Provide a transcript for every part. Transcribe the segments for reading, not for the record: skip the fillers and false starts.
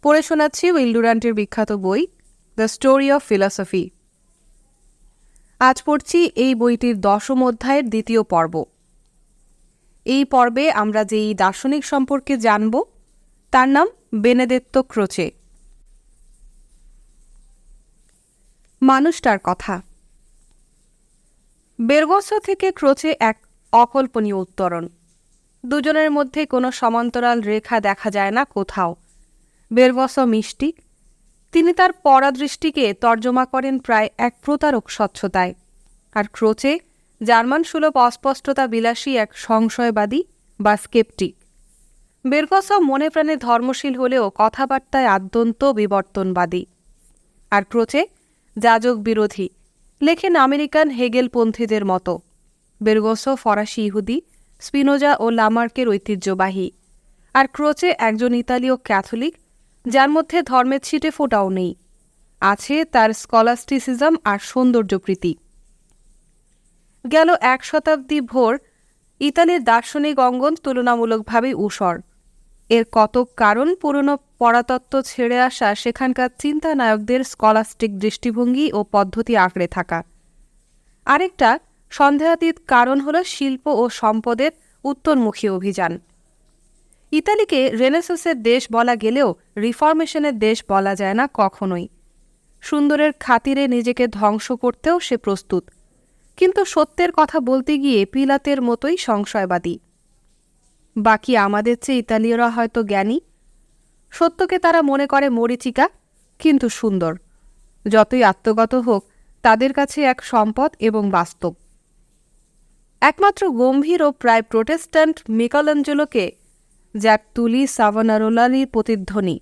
পড়ে শোনাচ্ছি উইল ডুরান্টের বিখ্যাত বই দ্য স্টোরি অফ ফিলসফি। আজ পড়ছি এই বইটির 10ম অধ্যায়ের 2য় পর্ব। এই পর্বে আমরা যেই দার্শনিক সম্পর্কে জানব তার নাম বেনেদেত্তো ক্রোচে। মানুষটার কথা। বেরগসো থেকে ক্রোচে এক অকল্পনীয় উত্তরণ। দুজনের মধ্যে কোনো সমান্তরাল রেখা দেখা যায় না কোথাও। বেরগসো মিষ্টি, তিনি তার পরাদৃষ্টিকে তর্জমা করেন প্রায় এক প্রতারক স্বচ্ছতায়, আর ক্রোচে জার্মান সুলভ অস্পষ্টতা বিলাসী এক সংশয়বাদী বা স্কেপটিক। বেরগসো মনে প্রাণে ধর্মশীল হলেও কথাবার্তায় আদ্যন্ত বিবর্তনবাদী, আর ক্রোচে যাজক বিরোধী, লেখেন আমেরিকান হেগেলপন্থীদের মতো। বেরগসো ফরাসি ইহুদি, স্পিনোজা ও লামার্কের ঐতিহ্যবাহী, আর ক্রোচে একজন ইতালীয় ক্যাথলিক যার মধ্যে ধর্মের ছিটে ফোটাও নেই। আছে তার স্কলাস্টিসিজম আর সৌন্দর্যপ্রীতি। গেল 1 শতাব্দী ভোর ইতালির দার্শনিক অঙ্গন তুলনামূলকভাবে ঊষর। এর কতক কারণ পুরনো পরাতত্ত্ব ছেড়ে আসা সেখানকার চিন্তানায়কদের স্কলাস্টিক দৃষ্টিভঙ্গি ও পদ্ধতি আঁকড়ে থাকা। আরেকটা সন্দেহাতীত কারণ হল শিল্প ও সম্পদের উত্তরমুখী অভিযান। ইতালিকে রেনেসাঁসের দেশ বলা গেলেও রিফরমেশনের দেশ বলা যায় না কখনোই। সুন্দরের খাতিরে নিজেকে ধ্বংস করতেও সে প্রস্তুত, কিন্তু সত্যের কথা বলতে গিয়ে পিলাতের মতোই সংশয়বাদী। বাকি আমাদের চেয়ে ইতালীয়রা হয়তো জ্ঞানী। সত্যকে তারা মনে করে মরীচিকা, কিন্তু সুন্দর, যতই আত্মগত হোক, তাদের কাছে এক সম্পদ এবং বাস্তব। একমাত্র গম্ভীর ও প্রায় প্রোটেস্ট্যান্ট মিকেলাঞ্জেলোকে, যার তুলি সাভানারোলারই প্রতিধ্বনি,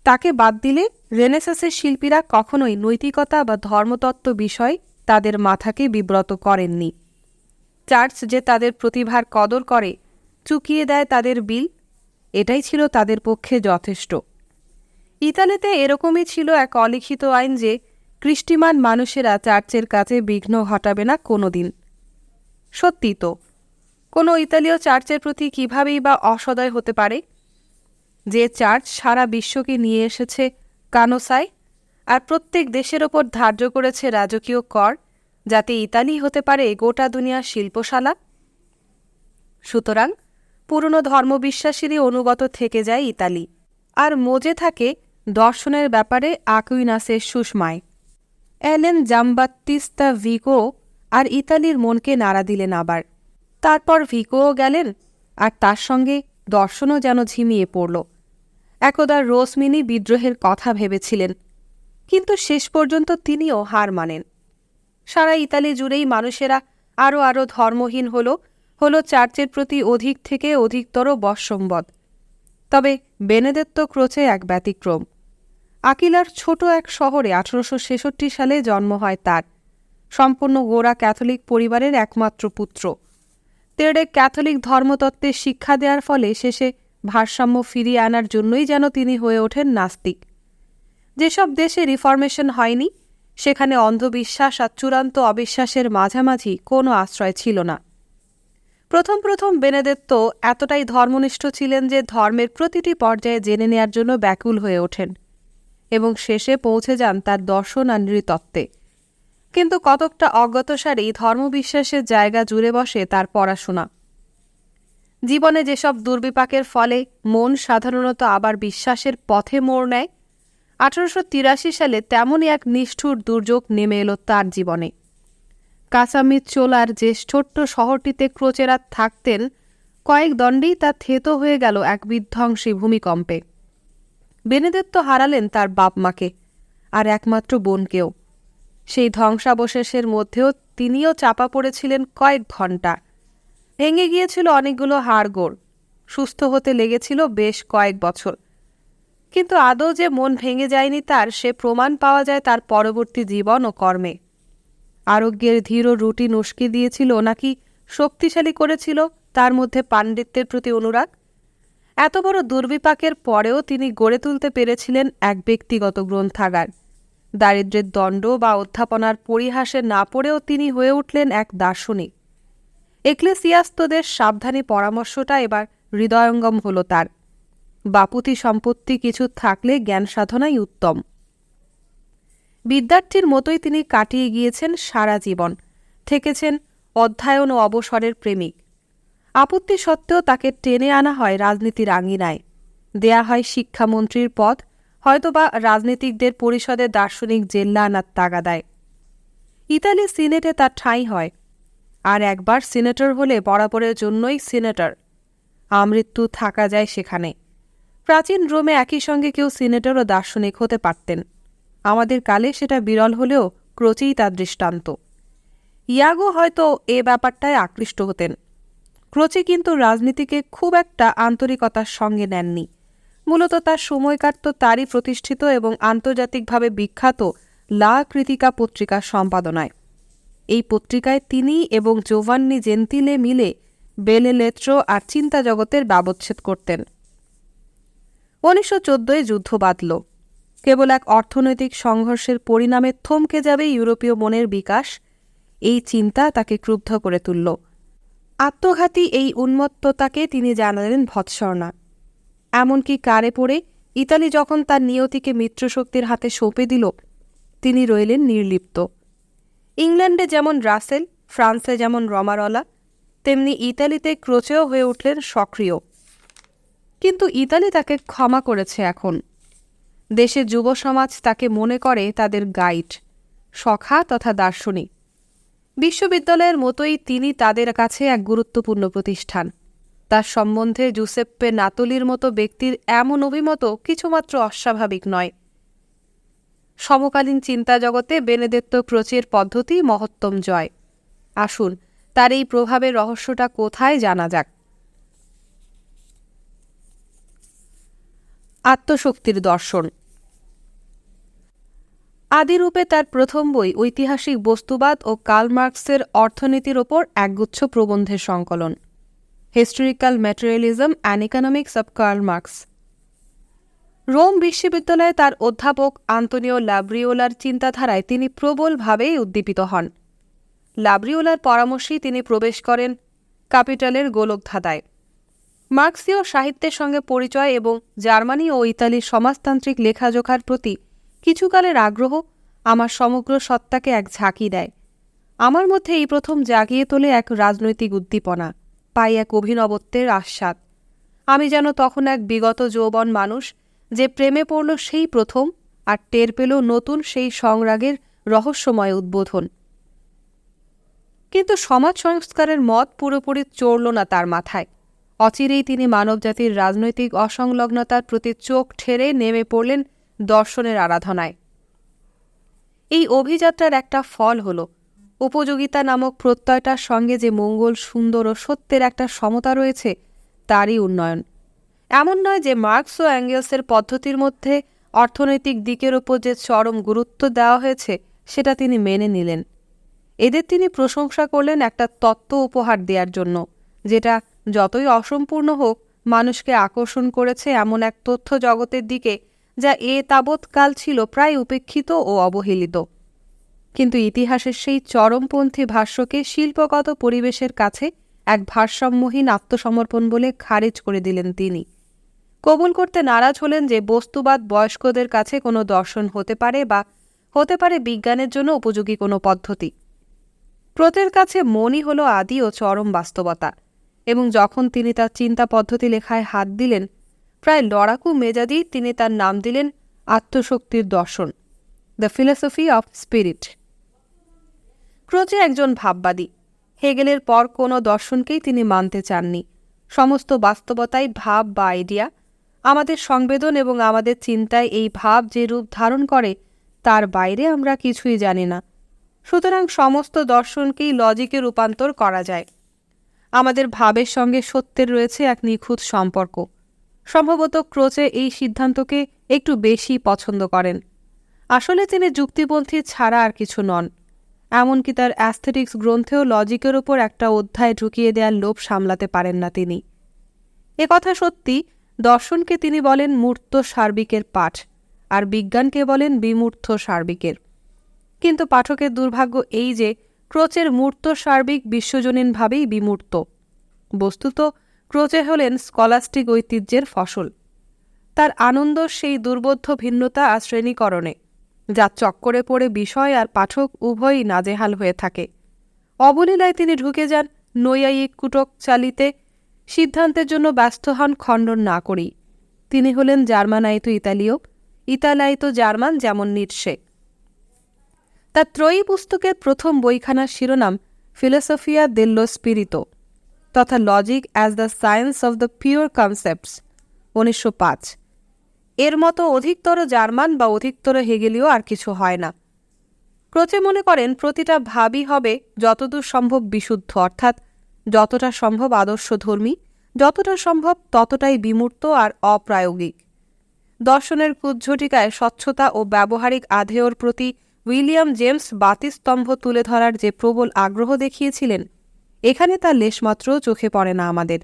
তাকে বাদ দিলে রেনেসাঁসের শিল্পীরা কখনোই নৈতিকতা বা ধর্মতত্ত্ব বিষয় তাদের মাথাকে বিব্রত করেননি। চার্চ যে তাদের প্রতিভার কদর করে, চুকিয়ে দেয় তাদের বিল, এটাই ছিল তাদের পক্ষে যথেষ্ট। ইতালিতে এরকমই ছিল এক অলিখিত আইন যে কৃষ্টিমান মানুষেরা চার্চের কাছে বিঘ্ন ঘটাবে না কোনো দিন। সত্যি তো, কোনো ইতালীয় চার্চের প্রতি কীভাবেই বা অসদয় হতে পারে? যে চার্চ সারা বিশ্বকে নিয়ে এসেছে কানোসায়, আর প্রত্যেক দেশের ওপর ধার্য করেছে রাজকীয় কর, যাতে ইতালি হতে পারে গোটা দুনিয়ার শিল্পশালা। সুতরাং পুরনো ধর্মবিশ্বাসেরই অনুগত থেকে যায় ইতালি, আর মজে থাকে দর্শনের ব্যাপারে আকুইনাসের সুষমায়। এলেন জাম্বাত্তিস্তা ভিগো আর ইতালির মনকে নাড়া দিলেন আবার। তারপর ভিগোও গেলেন, আর তার সঙ্গে দর্শনও যেন ঝিমিয়ে পড়ল। একদা রোসমিনি বিদ্রোহের কথা ভেবেছিলেন, কিন্তু শেষ পর্যন্ত তিনিও হার মানেন। সারা ইতালি জুড়েই মানুষেরা আরও ধর্মহীন হলো চার্চের প্রতি অধিক থেকে অধিকতর বৎসম্বদ। তবে বেনেদেত্তো ক্রোচে এক ব্যতিক্রম। আকিলার ছোট এক শহরে 1866 সালে জন্ম হয় তার। সম্পূর্ণ গোঁড়া ক্যাথলিক পরিবারের একমাত্র পুত্র। তেড়ে ক্যাথলিক ধর্মতত্ত্বের শিক্ষা দেওয়ার ফলে শেষে ভারসাম্য ফিরিয়ে আনার জন্যই যেন তিনি হয়ে ওঠেন নাস্তিক। যেসব দেশে রিফরমেশন হয়নি, সেখানে অন্ধবিশ্বাস আর চূড়ান্ত অবিশ্বাসের মাঝামাঝি কোনো আশ্রয় ছিল না। প্রথম বেনেদেত্তো এতটাই ধর্মনিষ্ঠ ছিলেন যে ধর্মের প্রতিটি পর্যায়ে জেনে নেয়ার জন্য ব্যাকুল হয়ে ওঠেন, এবং শেষে পৌঁছে যান তার দর্শন আর নৃতত্ত্বে। কিন্তু কতকটা অজ্ঞাতসারেই ধর্মবিশ্বাসের জায়গা জুড়ে বসে তার পড়াশোনা। জীবনে যেসব দুর্বিপাকের ফলে মন সাধারণত আবার বিশ্বাসের পথে মোড় নেয়, 1883 সালে তেমনই এক নিষ্ঠুর দুর্যোগ নেমে এলো তার জীবনে। কাসামিচোলার যে ছোট্ট শহরটিতে ক্রোচেরা থাকতেন, কয়েক দণ্ডেই তা থেতো হয়ে গেল এক বিধ্বংসী ভূমিকম্পে। বেনেদেত্তো হারালেন তার বাপ মাকে আর একমাত্র বোনকেও। সেই ধ্বংসাবশেষের মধ্যেও তিনিও চাপা পড়েছিলেন কয়েক ঘণ্টা। ভেঙে গিয়েছিল অনেকগুলো হাড়গোড়, সুস্থ হতে লেগেছিল বেশ কয়েক বছর। কিন্তু আদৌ যে মন ভেঙে যায়নি তার, সে প্রমাণ পাওয়া যায় তার পরবর্তী জীবন ও কর্মে। আরোগ্যের ধীর রুটিন উস্কে দিয়েছিল নাকি শক্তিশালী করেছিল তার মধ্যে পাণ্ডিত্যের প্রতি অনুরাগ? এত বড় দুর্বিপাকের পরেও তিনি গড়ে তুলতে পেরেছিলেন এক ব্যক্তিগত গ্রন্থাগার। দারিদ্র্যের দণ্ড বা অধ্যাপনার পরিহাসে না পড়েও তিনি হয়ে উঠলেন এক দার্শনিক। এক্লেসিয়াস্তদের সাবধানী পরামর্শটা এবার হৃদয়ঙ্গম হল তার। বাপুতি সম্পত্তি কিছু থাকলে জ্ঞান সাধনাই উত্তম। বিদ্যার্থীর মতোই তিনি কাটিয়ে গিয়েছেন সারা জীবন, থেকেছেন অধ্যয়ন ও অবসরের প্রেমিক। আপত্তি সত্ত্বেও তাকে টেনে আনা হয় রাজনীতির আঙিনায়, দেয়া হয় শিক্ষামন্ত্রীর পদ, হয়তোবা রাজনীতিকদের পরিষদে দার্শনিক জেল্লা আনার তাগাদায়। ইতালি সিনেটে তার ঠাঁই হয়, আর একবার সিনেটর হলে বরাবরের জন্যই সিনেটর। আমৃত্যু থাকা যায় সেখানে। প্রাচীন রোমে একই সঙ্গে কেউ সিনেটর ও দার্শনিক হতে পারতেন। আমাদের কালে সেটা বিরল হলেও ক্রোচেই তার দৃষ্টান্ত। ইয়াগো হয়তো এ ব্যাপারটায় আকৃষ্ট হতেন। ক্রোচে কিন্তু রাজনীতিকে খুব একটা আন্তরিকতার সঙ্গে নেননি। মূলত তার সময় কাটত তারই প্রতিষ্ঠিত এবং আন্তর্জাতিকভাবে বিখ্যাত লা ক্রিটিকা পত্রিকার সম্পাদনায়। এই পত্রিকায় তিনি এবং জোভান্নি জেন্তিলে মিলে বেলেলেত্র আর চিন্তা জগতের ব্যবচ্ছেদ করতেন। 1914 যুদ্ধ বাধল। কেবল এক অর্থনৈতিক সংঘর্ষের পরিণামে থমকে যাবে ইউরোপীয় মনের বিকাশ, এই চিন্তা তাকে ক্রুদ্ধ করে তুলল। আত্মঘাতী এই উন্মত্ততাকে তিনি জানালেন ভৎসর্ণা। এমনকি কারে পড়ে ইতালি যখন তার নিয়তিকে মিত্রশক্তির হাতে সঁপে দিল, তিনি রইলেন নির্লিপ্ত। ইংল্যান্ডে যেমন রাসেল, ফ্রান্সে যেমন রমারলা, তেমনি ইতালিতে ক্রোচেও হয়ে উঠলেন সক্রিয়। কিন্তু ইতালি তাকে ক্ষমা করেছে এখন। দেশের যুব সমাজ তাকে মনে করে তাদের গাইড, সখা তথা দার্শনিক। বিশ্ববিদ্যালয়ের মতোই তিনি তাদের কাছে এক গুরুত্বপূর্ণ প্রতিষ্ঠান। তার সম্বন্ধে জুসেপ্পে নাতোলির মতো ব্যক্তির এমন অভিমত কিছুমাত্র অস্বাভাবিক নয়। সমকালীন চিন্তা জগতে বেনেদেত্তো ক্রোচের পদ্ধতি মহত্তম জয়। আসুন তার এই প্রভাবের রহস্যটা কোথায় জানা যাক। আত্মশক্তির দর্শন। আদিরূপে তার প্রথম বই ঐতিহাসিক বস্তুবাদ ও কার্ল মার্কসের অর্থনীতির ওপর একগুচ্ছ প্রবন্ধের সংকলন, historical materialism and economics of Karl Marx. Rome বিশ্ববিদ্যালয়ে তার অধ্যাপক আন্তোনিও লাব্রিওলার চিন্তাধারায় তিনি প্রবলভাবেই উদ্দীপিত হন। লাব্রিওলার পরামর্শেই তিনি প্রবেশ করেন ক্যাপিটালের গোলকধাঁধায়। মার্ক্সীয় সাহিত্যের সঙ্গে পরিচয় এবং জার্মানি ও ইতালির সমাজতান্ত্রিক লেখাজোখার প্রতি কিছুকালের আগ্রহ আমার সমগ্র সত্তাকে এক ঝাঁকি দেয়। আমার মধ্যে এই প্রথম জাগিয়ে তোলে এক রাজনৈতিক উদ্দীপনা, পাই এক অভিনবত্বের আস্বাদ। আমি যেন তখন এক বিগত যৌবন মানুষ, যে প্রেমে পড়ল সেই প্রথম, আর টের পেল নতুন সেই সংরাগের রহস্যময় উদ্বোধন। কিন্তু সমাজ সংস্কারের মত পুরোপুরি চড়ল না তার মাথায়। অচিরেই তিনি মানবজাতির রাজনৈতিক অসংলগ্নতার প্রতি চোখ ঠেরে নেমে পড়লেন দর্শনের আরাধনায়। এই অভিযাত্রার একটা ফল হল উপযোগিতা নামক প্রত্যয়টার সঙ্গে যে মঙ্গল, সুন্দর ও সত্যের একটা সমতা রয়েছে, তারই উন্নয়ন। এমন নয় যে মার্কস ও অ্যাঙ্গেলসের পদ্ধতির মধ্যে অর্থনৈতিক দিকের ওপর যে চরম গুরুত্ব দেওয়া হয়েছে, সেটা তিনি মেনে নিলেন। এদের তিনি প্রশংসা করলেন একটা তত্ত্ব উপহার দেওয়ার জন্য, যেটা যতই অসম্পূর্ণ হোক মানুষকে আকর্ষণ করেছে এমন এক তথ্য জগতের দিকে, যা তাবৎকাল ছিল প্রায় উপেক্ষিত ও অবহেলিত। কিন্তু ইতিহাসের সেই চরমপন্থী ভাষ্যকে শিল্পগত পরিবেশের কাছে এক ভারসাম্যহীন আত্মসমর্পণ বলে খারিজ করে দিলেন তিনি। কবুল করতে নারাজ হলেন যে বস্তুবাদ বয়স্কদের কাছে কোনো দর্শন হতে পারে, বা হতে পারে বিজ্ঞানের জন্য উপযোগী কোনো পদ্ধতি। ক্রোচের কাছে মনই হল আদি ও চরম বাস্তবতা, এবং যখন তিনি তার চিন্তা পদ্ধতি লেখায় হাত দিলেন, প্রায় লড়াকু মেজাজেই তিনি তার নাম দিলেন আত্মশক্তির দর্শন, দ্য ফিলসফি অফ স্পিরিট। ক্রোচে একজন ভাববাদী। হেগেলের পর কোনো দর্শনকেই তিনি মানতে চাননি। সমস্ত বাস্তবতাই ভাব বা আইডিয়া। আমাদের সংবেদন এবং আমাদের চিন্তায় এই ভাব যে রূপ ধারণ করে, তার বাইরে আমরা কিছুই জানি না। সুতরাং সমস্ত দর্শনকেই লজিকে রূপান্তর করা যায়। আমাদের ভাবের সঙ্গে সত্যের রয়েছে এক নিখুঁত সম্পর্ক। সম্ভবত ক্রোচে এই সিদ্ধান্তকে একটু বেশি পছন্দ করেন। আসলে তিনি যুক্তিপন্থী ছাড়া আর কিছু নন। এমনকি তার অ্যাস্থেটিক্স গ্রন্থেও লজিকের ওপর একটা অধ্যায় ঢুকিয়ে দেওয়ার লোভ সামলাতে পারেন না তিনি। কথা সত্যি, দর্শনকে তিনি বলেন মূর্ত সার্বিকের পাঠ, আর বিজ্ঞানকে বলেন বিমূর্ত সার্বিকের। কিন্তু পাঠকের দুর্ভাগ্য এই যে ক্রোচের মূর্ত সার্বিক বিশ্বজনীনভাবেই বিমূর্ত। বস্তুত ক্রোচে হলেন স্কলাস্টিক ঐতিহ্যের ফসল। তার আনন্দ সেই দুর্বোধ্য ভিন্নতা আর শ্রেণীকরণে, যার চক্করে পড়ে বিষয় আর পাঠক উভয়ই নাজেহাল হয়ে থাকে। অবলীলায় তিনি ঢুকে যান নৈয়ায়িক কুটক চালিতে, সিদ্ধান্তের জন্য ব্যস্ত হন খণ্ডন না করেই। তিনি হলেন জার্মানায়িত ইতালীয়, ইতালায়িত জার্মান, যেমন নিটশে। তার ত্রয়ী পুস্তকের প্রথম বইখানার শিরোনাম ফিলোসফিয়া দেল্লো স্পিরিতো তথা logic as the science of the pure concepts, 1905। এর মতো অধিকতর জার্মান বা অধিকতর হেগেলীয় আর কিছু হয় না। ক্রোচে মনে করেন প্রতিটা ভাবই হবে যতদূর সম্ভব বিশুদ্ধ, অর্থাৎ যতটা সম্ভব আদর্শধর্মী, যতটা সম্ভব ততটাই বিমূর্ত আর অপ্রায়োগিক। দর্শনের কুজ্ঝটিকায় স্বচ্ছতা ও ব্যবহারিক আধেয়র প্রতি উইলিয়াম জেমস বাতিস্তম্ভ তুলে ধরার যে প্রবল আগ্রহ দেখিয়েছিলেন, এখানে তার লেশমাত্র চোখে পড়ে না আমাদের।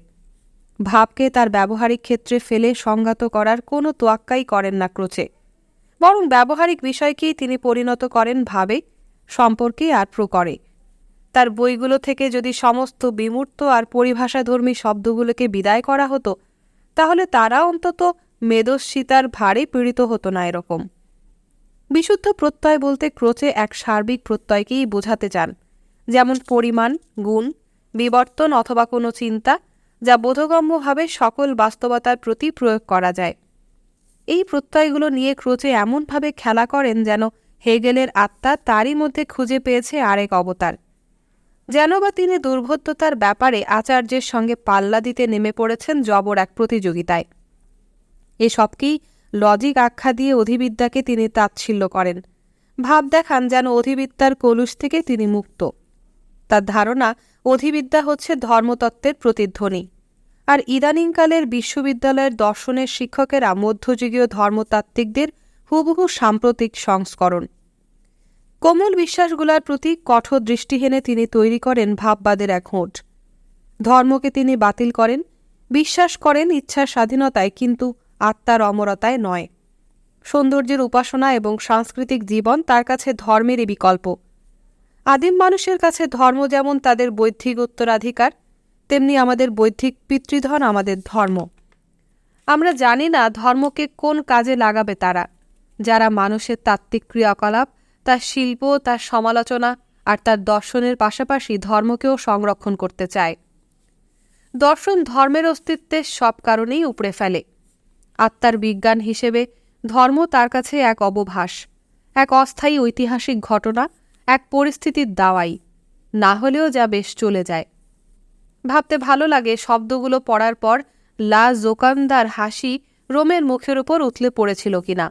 ভাবকে তার ব্যবহারিক ক্ষেত্রে ফেলে সংঘাত করার কোনো তোয়াক্কাই করেন না ক্রোচে, বরং ব্যবহারিক বিষয়কেই তিনি পরিণত করেন ভাবে, সম্পর্কে আর প্রকরে। তার বইগুলো থেকে যদি সমস্ত বিমূর্ত আর পরিভাষাধর্মী শব্দগুলোকে বিদায় করা হতো, তাহলে তারা অন্তত মেদস্বিতার ভারে পীড়িত হতো না। এরকম বিশুদ্ধ প্রত্যয় বলতে ক্রোচে এক সার্বিক প্রত্যয়কেই বোঝাতে চান, যেমন পরিমাণ, গুণ, বিবর্তন অথবা কোনো চিন্তা, যা বোধগম্যভাবে সকল বাস্তবতার প্রতি প্রয়োগ করা যায়। এই প্রত্যয়গুলো নিয়ে ক্রোচে এমনভাবে খেলা করেন যেন হেগেলের আত্মা তারই মধ্যে খুঁজে পেয়েছে আরেক অবতার, যেন বা তিনি দুর্বোধ্যতার ব্যাপারে আচার্যের সঙ্গে পাল্লা দিতে নেমে পড়েছেন জবর এক প্রতিযোগিতায়। এসবকেই লজিক আখ্যা দিয়ে অধিবিদ্যাকে তিনি তাচ্ছিল্য করেন, ভাব দেখান যেন অধিবিদ্যার কলুষ থেকে তিনি মুক্ত। তার ধারণা অধিবিদ্যা হচ্ছে ধর্মতত্ত্বের প্রতিধ্বনি, আর ইদানিংকালের বিশ্ববিদ্যালয়ের দর্শনের শিক্ষকেরা মধ্যযুগীয় ধর্মতাত্ত্বিকদের হুবহু সাম্প্রতিক সংস্করণ। কোমল বিশ্বাসগুলার প্রতি কঠোর দৃষ্টিহীনে তিনি তৈরি করেন ভাববাদের এক হোঁট। ধর্মকে তিনি বাতিল করেন, বিশ্বাস করেন ইচ্ছার স্বাধীনতায়, কিন্তু আত্মার অমরতায় নয়। সৌন্দর্যের উপাসনা এবং সাংস্কৃতিক জীবন তার কাছে ধর্মেরই বিকল্প। আদিম মানুষের কাছে ধর্ম যেমন তাদের বৌদ্ধিক উত্তরাধিকার, তেমনি আমাদের বৌদ্ধিক পিতৃধন আমাদের ধর্ম। আমরা জানি না ধর্মকে কোন কাজে লাগাবে তারা, যারা মানুষের তাত্ত্বিক ক্রিয়াকলাপ, তার শিল্প, তার সমালোচনা আর তার দর্শনের পাশাপাশি ধর্মকেও সংরক্ষণ করতে চায়। দর্শন ধর্মের অস্তিত্বের সব কারণেই উপড়ে ফেলে। আত্মার বিজ্ঞান হিসেবে ধর্ম তার কাছে এক অবভাস, এক অস্থায়ী ঐতিহাসিক ঘটনা, এক পরিস্থিতির দাওয়াই, না হলেও যা বেশ চলে যায়। ভাবতে ভালো লাগে শব্দগুলো পড়ার পর লা জোকান্দার হাসি রোমের মুখের উপর উথলে পড়েছিল কিনা।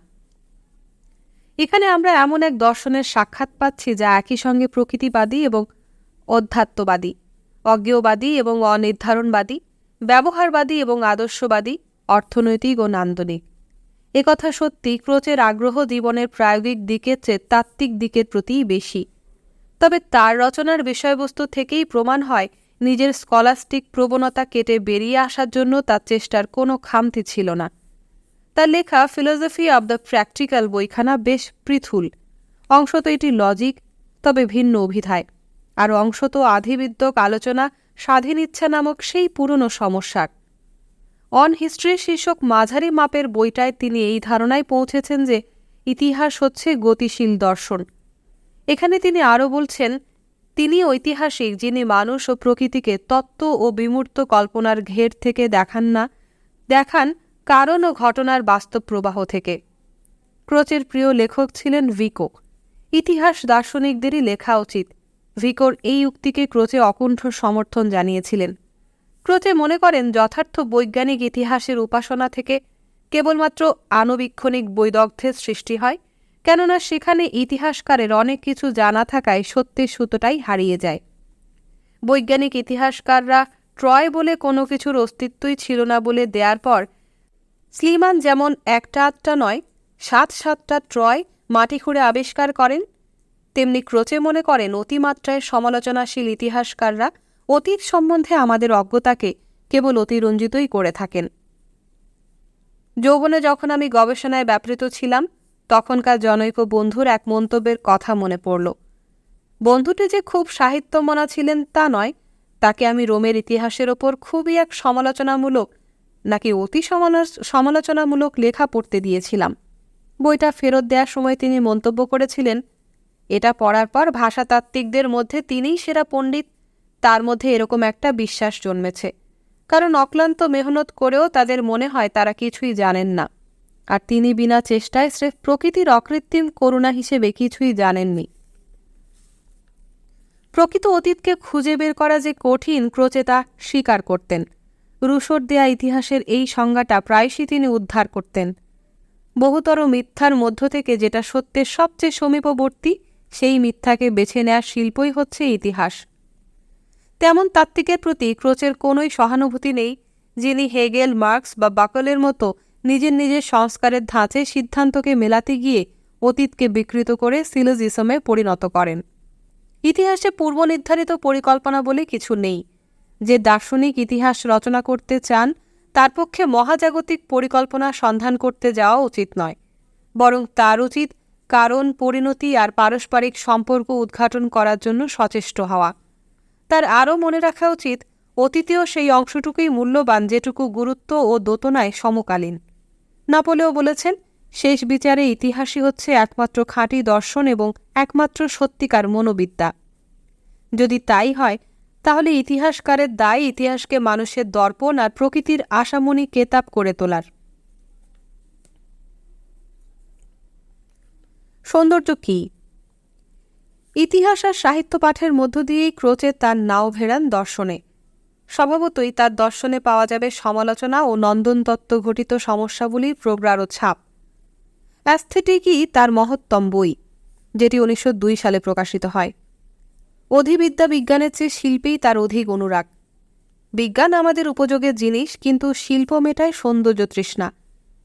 এখানে আমরা এমন এক দর্শনের সাক্ষাৎ পাচ্ছি যা একই সঙ্গে প্রকৃতিবাদী এবং অধ্যাত্মবাদী, অজ্ঞেয়বাদী এবং অনির্ধারণবাদী, ব্যবহারবাদী এবং আদর্শবাদী, অর্থনৈতিক ও নান্দনিক। একথা সত্যি, ক্রোচের আগ্রহ জীবনের প্রায়োগিক দিকের চেয়ে তাত্ত্বিক দিকের প্রতিই বেশি। তবে তার রচনার বিষয়বস্তু থেকেই প্রমাণ হয় নিজের স্কলাস্টিক প্রবণতা কেটে বেরিয়ে আসার জন্য তার চেষ্টার কোনো খামতি ছিল না। তার লেখা ফিলোসফি অব দ্য প্র্যাকটিক্যাল বইখানা বেশ পৃথুল। অংশত এটি লজিক, তবে ভিন্ন অভিধায়, আর অংশত আধিবিদ্যক আলোচনা স্বাধীন ইচ্ছা নামক সেই পুরনো সমস্যার। অন হিস্ট্রি শীর্ষক মাঝারি মাপের বইটায় তিনি এই ধারণায় পৌঁছেছেন যে ইতিহাস হচ্ছে গতিশীল দর্শন। এখানে তিনি আরও বলছেন, তিনি ঐতিহাসিক যিনি মানুষ ও প্রকৃতিকে তত্ত্ব ও বিমূর্ত কল্পনার ঘের থেকে দেখান কারণ ও ঘটনার বাস্তব প্রবাহ থেকে। ক্রোচের প্রিয় লেখক ছিলেন ভিকো। ইতিহাস দার্শনিকদেরই লেখা উচিত। ভিকোর এই উক্তিকে ক্রোচে অকুণ্ঠ সমর্থন জানিয়েছিলেন। ক্রোচে মনে করেন যথার্থ বৈজ্ঞানিক ইতিহাসের উপাসনা থেকে কেবলমাত্র আণুবীক্ষণিক বৈদগ্ধ্যের সৃষ্টি হয়, কেননা সেখানে ইতিহাসকারের অনেক কিছু জানা থাকায় সত্যের সুতোটাই হারিয়ে যায়। বৈজ্ঞানিক ইতিহাসকাররা ট্রয় বলে কোনো কিছুর অস্তিত্বই ছিল না বলে দেওয়ার পর স্লিমান যেমন একটা আধটা নয় 7-7টা ট্রয় মাটি খুঁড়ে আবিষ্কার করেন, তেমনি ক্রোচে মনে করেন অতিমাত্রায় সমালোচনাশীল ইতিহাসকাররা অতীত সম্বন্ধে আমাদের অজ্ঞতাকে কেবল অতিরঞ্জিতই করে থাকেন। যৌবনে যখন আমি গবেষণায় ব্যাপৃত ছিলাম, তখনকার জনৈক বন্ধুর এক মন্তব্যের কথা মনে পড়ল। বন্ধুটি যে খুব সাহিত্যমনা ছিলেন তা নয়, তাকে আমি রোমের ইতিহাসের ওপর খুবই এক সমালোচনামূলক নাকি অতি সমালোচনামূলক লেখা পড়তে দিয়েছিলাম। বইটা ফেরত দেওয়ার সময় তিনি মন্তব্য করেছিলেন, এটা পড়ার পর ভাষাতাত্ত্বিকদের মধ্যে তিনিই সেরা পণ্ডিত। তার মধ্যে এরকম একটা বিশ্বাস জন্মেছে, কারণ অক্লান্ত মেহনত করেও তাদের মনে হয় তারা কিছুই জানেন না, আর তিনি বিনা চেষ্টায় স্রেফ প্রকৃতির অকৃত্রিম করুণা হিসেবে কিছুই জানেননি। প্রকৃত অতীতকে খুঁজে বের করা যে কঠিন, ক্রোচে তা স্বীকার করতেন। রুশোর দেয়া ইতিহাসের এই সংজ্ঞাটা প্রায়শই তিনি উদ্ধার করতেন। বহুতর মিথ্যার মধ্য থেকে যেটা সত্যের সবচেয়ে সমীপবর্তী, সেই মিথ্যাকে বেছে নেওয়ার শিল্পই হচ্ছে ইতিহাস। তেমন তাত্ত্বিকের প্রতি ক্রোচের কোনোই সহানুভূতি নেই, যিনি হেগেল, মার্কস বা বাকলের মতো নিজের সংস্কারের ধাঁচে সিদ্ধান্তকে মেলাতে গিয়ে অতীতকে বিকৃত করে সিলোজিজমে পরিণত করেন। ইতিহাসে পূর্বনির্ধারিত পরিকল্পনা বলে কিছু নেই। যে দার্শনিক ইতিহাস রচনা করতে চান তার পক্ষে মহাজাগতিক পরিকল্পনা সন্ধান করতে যাওয়া উচিত নয়, বরং তার উচিত কারণ, পরিণতি আর পারস্পরিক সম্পর্ক উদ্ঘাটন করার জন্য সচেষ্ট হওয়া। তার আরও মনে রাখা উচিত, অতীতেও সেই অংশটুকুই মূল্যবান যেটুকু গুরুত্ব ও দোতনায় সমকালীন। নাপোলেও বলেছেন, শেষ বিচারে ইতিহাসই হচ্ছে একমাত্র খাঁটি দর্শন এবং একমাত্র সত্যিকার মনোবিদ্যা। যদি তাই হয়, তাহলে ইতিহাসকারের দায় ইতিহাসকে মানুষের দর্পণ আর প্রকৃতির আশামণি কেতাব করে তোলার। সৌন্দর্য কী? ইতিহাস আর সাহিত্য পাঠের মধ্য দিয়েই ক্রোচে তার নাও ভেড়ান দর্শনে। স্বভাবতই তার দর্শনে পাওয়া যাবে সমালোচনা ও নন্দনতত্ত্ব ঘটিত সমস্যাগুলির প্রগাঢ় ছাপ। অ্যাস্থেটিকই তার মহত্তম বই, যেটি 1902 সালে প্রকাশিত হয়। অধিবিদ্যা বিজ্ঞানের চেয়ে শিল্পেই তার অধিক অনুরাগ। বিজ্ঞান আমাদের উপযোগের জিনিস, কিন্তু শিল্প মেটায় সৌন্দর্য তৃষ্ণা।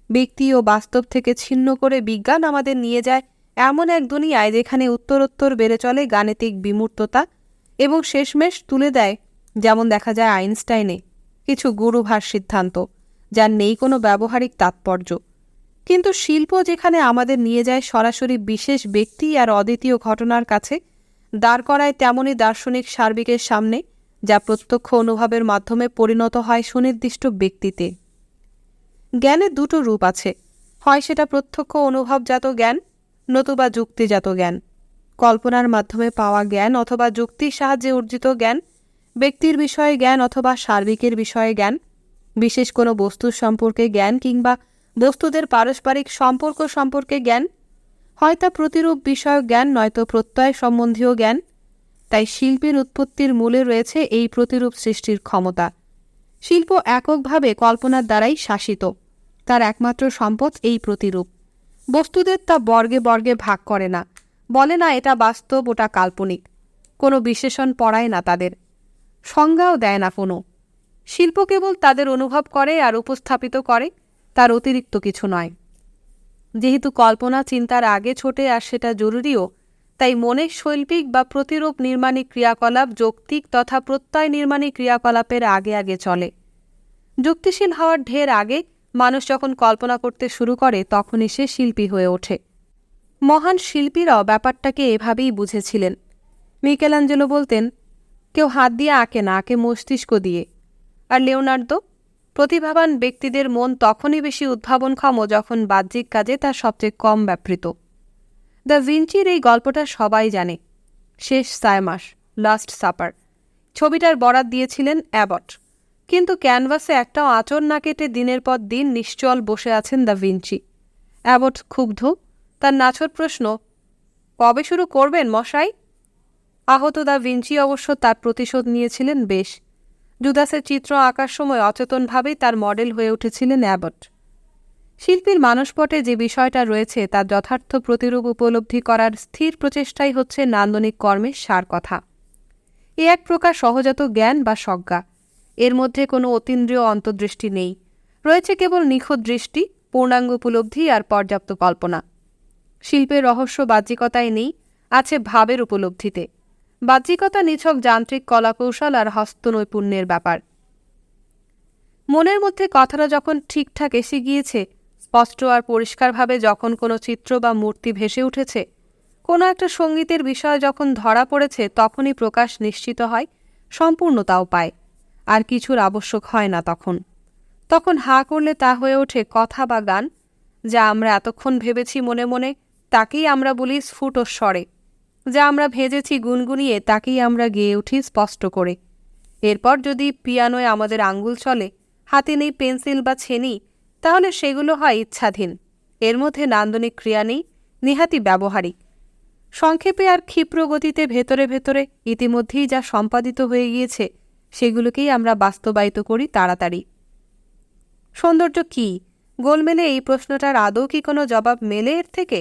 ব্যক্তি ও বাস্তব থেকে ছিন্ন করে বিজ্ঞান আমাদের নিয়ে যায় এমন এক দুনিয়ায় যেখানে উত্তরোত্তর বেড়ে চলে গাণিতিক বিমূর্ততা এবং শেষমেশ তুলে দেয়, যেমন দেখা যায় আইনস্টাইনে, কিছু গুরুভার সিদ্ধান্ত যার নেই কোনো ব্যবহারিক তাৎপর্য। কিন্তু শিল্প যেখানে আমাদের নিয়ে যায় সরাসরি বিশেষ ব্যক্তি আর অদ্বিতীয় ঘটনার কাছে, দাঁড় করায় তেমনই দার্শনিক সার্বিকের সামনে, যা প্রত্যক্ষ অনুভবের মাধ্যমে পরিণত হয় সুনির্দিষ্ট ব্যক্তিতে। জ্ঞানের দুটো রূপ আছে, হয় সেটা প্রত্যক্ষ অনুভবজাত জ্ঞান, নতুবা যুক্তিজাত জ্ঞান। কল্পনার মাধ্যমে পাওয়া জ্ঞান অথবা যুক্তির সাহায্যে অর্জিত জ্ঞান, ব্যক্তির বিষয়ে জ্ঞান অথবা সার্বিকের বিষয়ে জ্ঞান, বিশেষ কোনো বস্তুর সম্পর্কে জ্ঞান কিংবা বস্তুদের পারস্পরিক সম্পর্ক সম্পর্কে জ্ঞান, হয় তা প্রতিরূপ বিষয়ক জ্ঞান, নয়তো প্রত্যয় সম্বন্ধীয় জ্ঞান। তাই শিল্পের উৎপত্তির মূলে রয়েছে এই প্রতিরূপ সৃষ্টির ক্ষমতা। শিল্প এককভাবে কল্পনার দ্বারাই শাসিত, তার একমাত্র সম্পদ এই প্রতিরূপ। বস্তুদের তা বর্গে বর্গে ভাগ করে না, বলে না এটা বাস্তব ওটা কাল্পনিক, কোনো বিশেষণ পড়ায় না তাদের, সংজ্ঞাও দেয় না কোনো। শিল্প কেবল তাদের অনুভব করে আর উপস্থাপিত করে, তার অতিরিক্ত কিছু নয়। যেহেতু কল্পনা চিন্তার আগে ছোটে আর সেটা জরুরিও, তাই মনের শৈল্পিক বা প্রতিরূপ নির্মাণী ক্রিয়াকলাপ যৌক্তিক তথা প্রত্যয় নির্মাণী ক্রিয়াকলাপের আগে আগে চলে। যুক্তিশীল হওয়ার ঢের আগে মানুষ যখন কল্পনা করতে শুরু করে, তখনই সে শিল্পী হয়ে ওঠে। মহান শিল্পীরাও ব্যাপারটাকে এভাবেই বুঝেছিলেন। মিকেলাঞ্জেলো বলতেন, কেউ হাত দিয়ে আঁকে না, আঁকে মস্তিষ্ক দিয়ে। আর লিওনার্দো, প্রতিভাবান ব্যক্তিদের মন তখনই বেশি উদ্ভাবনক্ষম যখন বাহ্যিক কাজে তার সবচেয়ে কম ব্যাপৃত। দ্য ভিঞ্চির এই গল্পটা সবাই জানে। শেষ ছায়ামাস, লাস্ট সাপার ছবিটার বরাত দিয়েছিলেন অ্যাবট, কিন্তু ক্যানভাসে একটাও আঁচড় না কেটে দিনের পর দিন নিশ্চল বসে আছেন দ্য ভিঞ্চি। অ্যাবট ক্ষুব্ধ, তার নাছোড় প্রশ্ন, কবে শুরু করবেন মশাই? আহত দ্য ভিঞ্চি অবশ্য তার প্রতিশোধ নিয়েছিলেন বেশ। জুদাসের চিত্র আঁকার সময় অচেতনভাবেই তার মডেল হয়ে উঠেছিলেন অ্যাবট। শিল্পীর মানসপটে যে বিষয়টা রয়েছে তার যথার্থ প্রতিরূপ উপলব্ধি করার স্থির প্রচেষ্টাই হচ্ছে নান্দনিক কর্মের সার কথা। এ এক প্রকার সহজাত জ্ঞান বা সজ্ঞা। এর মধ্যে কোনো অতীন্দ্রিয় অন্তর্দৃষ্টি নেই, রয়েছে কেবল নিখুঁত দৃষ্টি, পূর্ণাঙ্গ উপলব্ধি আর পর্যাপ্ত কল্পনা। শিল্পের রহস্য বাহ্যিকতায় নেই, আছে ভাবের উপলব্ধিতে। বাহ্যিকতা নিছক যান্ত্রিক কলাকৌশল আর হস্তনৈপুণ্যের ব্যাপার। মনের মধ্যে কথাটা যখন ঠিকঠাক এসে গিয়েছে, স্পষ্ট আর পরিষ্কারভাবে যখন কোনো চিত্র বা মূর্তি ভেসে উঠেছে, কোনো একটা সঙ্গীতের বিষয় যখন ধরা পড়েছে, তখনই প্রকাশ নিশ্চিত হয়, সম্পূর্ণতাও পায়, আর কিছুর আবশ্যক হয় না তখন। তখন হাঁ করলে তা হয়ে ওঠে কথা বা গান, যা আমরা এতক্ষণ ভেবেছি মনে মনে তাকেই আমরা বলি স্ফুট স্বরে, যা আমরা ভেজেছি গুনগুনিয়ে তাকেই আমরা গেয়ে উঠি স্পষ্ট করে। এরপর যদি পিয়ানোয় আমাদের আঙ্গুল চলে, হাতে নেই পেন্সিল বা ছেনি, তাহলে সেগুলো হয় ইচ্ছাধীন। এর মধ্যে নান্দনিক ক্রিয়া নেই, নেহাতি ব্যবহারিক। সংক্ষেপে আর ক্ষিপ্র গতিতে ভেতরে ভেতরে ইতিমধ্যেই যা সম্পাদিত হয়ে গিয়েছে সেগুলোকেই আমরা বাস্তবায়িত করি তাড়াতাড়ি। সৌন্দর্য কী? গোলমেলে এই প্রশ্নটার আদৌ কি কোনো জবাব মেলে এর থেকে?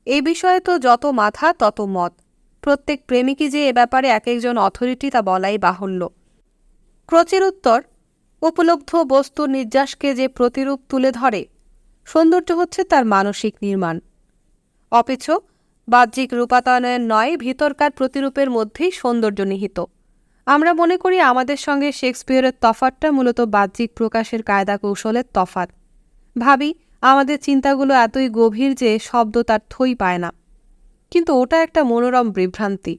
এই বিষয়ে তো যত মাথা তত মত। প্রত্যেক প্রেমিকই যে এ ব্যাপারে এক একজন অথরিটি তা বলাই বাহুল্য। ক্রোচের উত্তর, উপলব্ধ বস্তুর নির্যাসকে যে প্রতিরূপ তুলে ধরে, সৌন্দর্য হচ্ছে তার মানসিক নির্মাণ। অপিচ বাহ্যিক রূপায়নের নয়, ভিতরকার প্রতিরূপের মধ্যেই সৌন্দর্য নিহিত। আমরা মনে করি আমাদের সঙ্গে শেক্সপিয়রের তফাতটা মূলত বাহ্যিক প্রকাশের কায়দা কৌশলের তফাত। ভাবি আমাদের চিন্তাগুলো এতই গভীর যে শব্দ তার থই পায় না। কিন্তু ওটা একটা মনোরম বিভ্রান্তি।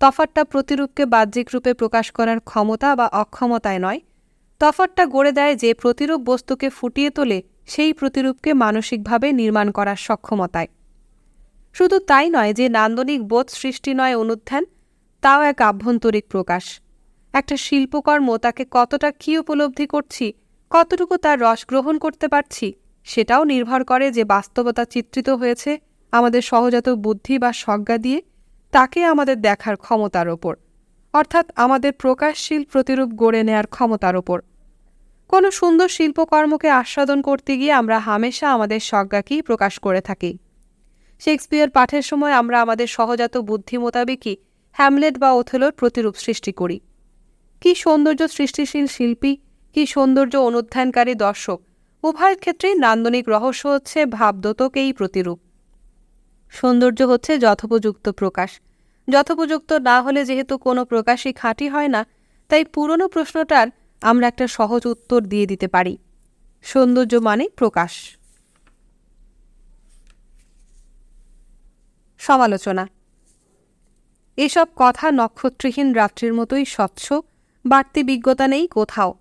তফাতটা প্রতিরূপকে বাহ্যিক রূপে প্রকাশ করার ক্ষমতা বা অক্ষমতায় নয়, তফাতটা গড়ে দেয় যে প্রতিরূপ বস্তুকে ফুটিয়ে তোলে সেই প্রতিরূপকে মানসিকভাবে নির্মাণ করার সক্ষমতায়। শুধু তাই নয় যে নান্দনিক বোধ সৃষ্টি নয় অনুধ্যান, তাও এক আভ্যন্তরিক প্রকাশ। একটা শিল্পকর্ম তাকে কতটা কী উপলব্ধি করছি, কতটুকু তার রস গ্রহণ করতে পারছি, সেটাও নির্ভর করে যে বাস্তবতা চিত্রিত হয়েছে আমাদের সহজাত বুদ্ধি বা সজ্ঞা দিয়ে, তাকে আমাদের দেখার ক্ষমতার ওপর, অর্থাৎ আমাদের প্রকাশশীল প্রতিরূপ গড়ে নেয়ার ক্ষমতার ওপর। কোনো সুন্দর শিল্পকর্মকে আস্বাদন করতে গিয়ে আমরা হামেশা আমাদের সজ্ঞাকেই প্রকাশ করে থাকি। শেক্সপিয়র পাঠের সময় আমরা আমাদের সহজাত বুদ্ধি মোতাবেকই হ্যামলেট বা ওথেলোর প্রতিরূপ সৃষ্টি করি। কি সৌন্দর্য সৃষ্টিশীল শিল্পী, কি সৌন্দর্য অনুধ্যানকারী দর্শক, উভয়ের ক্ষেত্রেই নান্দনিক রহস্য হচ্ছে ভাবদ্যোতক এই প্রতিরূপ। সৌন্দর্য হচ্ছে যথোপযুক্ত প্রকাশ। যথোপযুক্ত না হলে যেহেতু কোনো প্রকাশই খাঁটি হয় না, তাই পুরনো প্রশ্নটার আমরা একটা সহজ উত্তর দিয়ে দিতে পারি। সৌন্দর্য মানে প্রকাশ। সমালোচনা। এসব কথা নক্ষত্রহীন রাত্রির মতোই স্বচ্ছ, বাড়তি বিজ্ঞতা নেই কোথাও।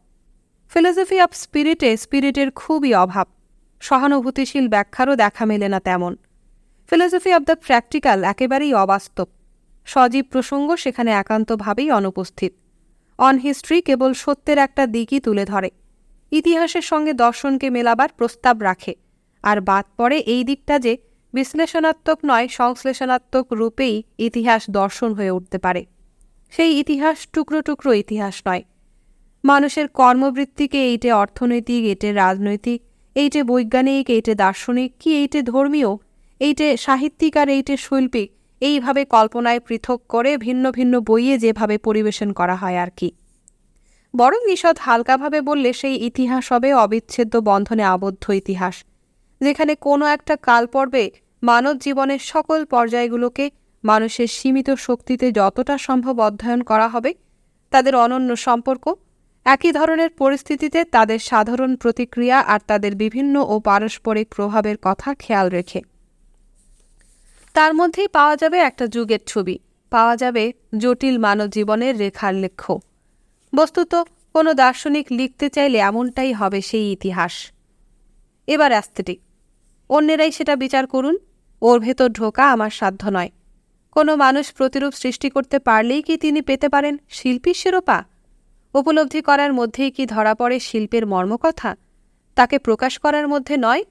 ফিলসফি অব স্পিরিটের খুবই অভাব। সহানুভূতিশীল ব্যাখ্যারও দেখা মেলে না তেমন। ফিলসফি অব দ্য প্র্যাকটিক্যাল একেবারেই অবাস্তব। সজীব প্রসঙ্গ সেখানে একান্তভাবেই অনুপস্থিত। অন হিস্ট্রি কেবল সত্যের একটা দিকই তুলে ধরে, ইতিহাসের সঙ্গে দর্শনকে মেলাবার প্রস্তাব রাখে, আর বাদ পড়ে এই দিকটা যে বিশ্লেষণাত্মক নয় সংশ্লেষণাত্মক রূপেই ইতিহাস দর্শন হয়ে উঠতে পারে। সেই ইতিহাস টুকরো টুকরো ইতিহাস নয়। মানুষের কর্মবৃত্তিকে এইটে অর্থনৈতিক, এইটে রাজনৈতিক, এইটে বৈজ্ঞানিক, এইটে দার্শনিক, কি এইটে ধর্মীয়, এইটে সাহিত্যিক আর এইটে শৈল্পিক, এইভাবে কল্পনায় পৃথক করে ভিন্ন ভিন্ন বইয়ে যেভাবে পরিবেশন করা হয় আর কি। বরং ঈষৎ হালকাভাবে বললে সেই ইতিহাস হবে অবিচ্ছেদ্য বন্ধনে আবদ্ধ ইতিহাস, যেখানে কোনো একটা কালপর্বে মানব জীবনের সকল পর্যায়গুলোকে মানুষের সীমিত শক্তিতে যতটা সম্ভব অধ্যয়ন করা হবে, তাদের অনন্য সম্পর্ক, একই ধরনের পরিস্থিতিতে তাদের সাধারণ প্রতিক্রিয়া আর তাদের বিভিন্ন ও পারস্পরিক প্রভাবের কথা খেয়াল রেখে। তার মধ্যেই পাওয়া যাবে একটা যুগের ছবি, পাওয়া যাবে জটিল মানব জীবনের রেখার লেখ্য। বস্তুত কোনো দার্শনিক লিখতে চাইলে এমনটাই হবে সেই ইতিহাস। এবার অ্যাস্থেটিক, অন্যেরাই সেটা বিচার করুন, ওর ভেতর ঢোকা আমার সাধ্য নয়। কোনো মানুষ প্রতিরূপ সৃষ্টি করতে পারলেই কি তিনি পেতে পারেন শিল্পীর শিরোপা? উপলব্ধি করার মধ্যেই কি ধরা পড়ে শিল্পের মর্মকথা, তাকে প্রকাশ করার মধ্যে নয়?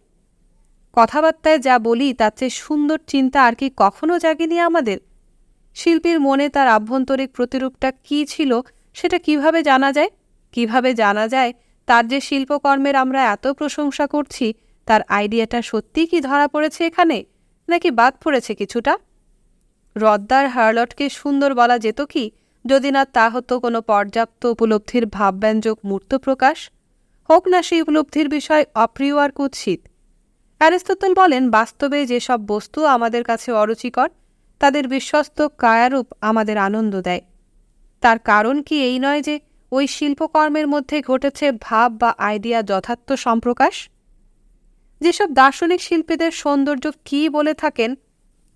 কথাবার্তায় যা বলি তার চেয়ে সুন্দর চিন্তা আর কি কখনো জাগেনি আমাদের? শিল্পীর মনে তার আভ্যন্তরিক প্রতিরূপটা কী ছিল সেটা কিভাবে জানা যায়? কিভাবে জানা যায় তার যে শিল্পকর্মের আমরা এত প্রশংসা করছি তার আইডিয়াটা সত্যিই কি ধরা পড়েছে এখানে, নাকি বাদ পড়েছে কিছুটা? রদ্দার হার্লটকে সুন্দর বলা যেত কি, যদি না তা হতো কোনো পর্যাপ্ত উপলব্ধির ভাবব্যঞ্জক মূর্ত প্রকাশ, হোক না সেই উপলব্ধির বিষয় অপ্রিয় আর কুৎসিত। অ্যারিস্টটল বলেন, বাস্তবে যেসব বস্তু আমাদের কাছে অরুচিকর তাদের বিশ্বস্ত কায়ারূপ আমাদের আনন্দ দেয়। তার কারণ কি এই নয় যে ওই শিল্পকর্মের মধ্যে ঘটেছে ভাব বা আইডিয়া যথার্থ সম্প্রকাশ? যেসব দার্শনিক শিল্পীদের সৌন্দর্য কী বলে থাকেন,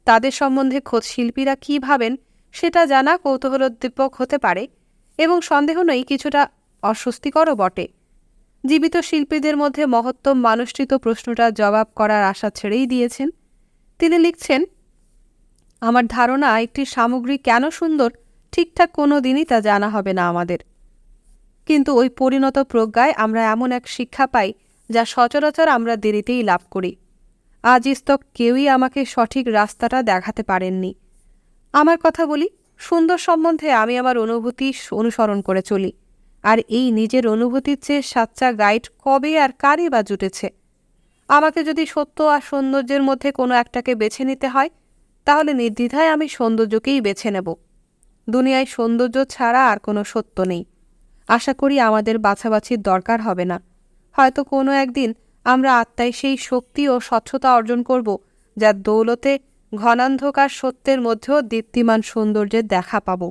তাদের সম্বন্ধে খোদ শিল্পীরা কী ভাবেন সেটা জানা কৌতূহলোদ্দীপক হতে পারে, এবং সন্দেহ নেই কিছুটা অস্বস্তিকরও বটে। জীবিত শিল্পীদের মধ্যে মহত্তম মানুষটি তো প্রশ্নটার জবাব করার আশা ছেড়েই দিয়েছেন। তিনি লিখছেন, আমার ধারণা একটি সামগ্রী কেন সুন্দর ঠিকঠাক কোনো দিনই তা জানা হবে না আমাদের, কিন্তু ওই পরিণত প্রজ্ঞায় আমরা এমন এক শিক্ষা পাই যা সচরাচর আমরা দেরিতেই লাভ করি। আজ ইস্তক কেউই আমাকে সঠিক রাস্তাটা দেখাতে পারেননি। আমার কথা বলি, সুন্দর সম্বন্ধে আমি আমার অনুভূতি অনুসরণ করে চলি, আর এই নিজের অনুভূতির চেয়ে সাচ্চা গাইড কবে আর কারই বা জুটেছে? আমাকে যদি সত্য আর সৌন্দর্যের মধ্যে কোনো একটাকে বেছে নিতে হয়, তাহলে নির্দ্বিধায় আমি সৌন্দর্যকেই বেছে নেব। দুনিয়ায় সৌন্দর্য ছাড়া আর কোনো সত্য নেই। আশা করি আমাদের বাছাবাছির দরকার হবে না। হয়তো কোনো একদিন আমরা আত্মায় সেই শক্তি ও স্বচ্ছতা অর্জন করব, যার দৌলতে ঘনান্ধকার সত্যের মধ্যেও দীপ্তিমান সৌন্দর্যের দেখা পাব।